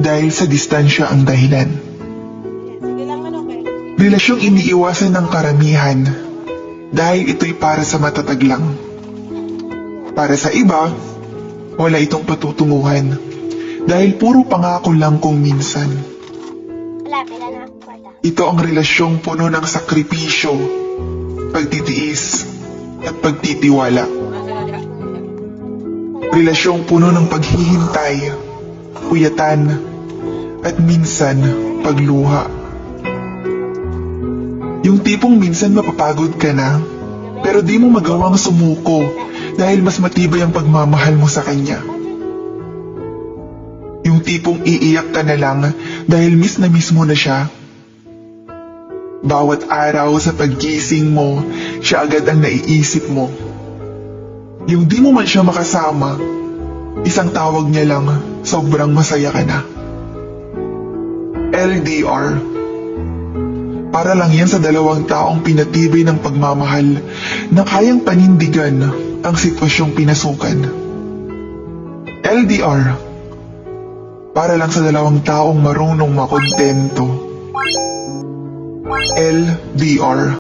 dahil sa distansya ang dahilan. Relasyong iniiwasan ng karamihan dahil ito'y para sa matatag lang. Para sa iba, wala itong patutunguhan dahil puro pangako lang kung minsan. Ito ang relasyong puno ng sakripisyo, pagtitiis at pagtitiwala. Relasyong puno ng paghihintay, puyatan at minsan pagluha. Yung tipong minsan mapapagod ka na pero di mo magawang sumuko dahil mas matibay ang pagmamahal mo sa kanya. Yung tipong iiyak ka na lang dahil miss na miss mo na siya. Bawat araw sa paggising mo, siya agad ang naiisip mo. Yung di mo man siya makasama, isang tawag niya lang, sobrang masaya ka na. LDR. Para lang yan sa dalawang taong pinatibay ng pagmamahal na kayang panindigan ang sitwasyong pinasukan. LDR. Para lang sa dalawang taong marunong makontento. LDR.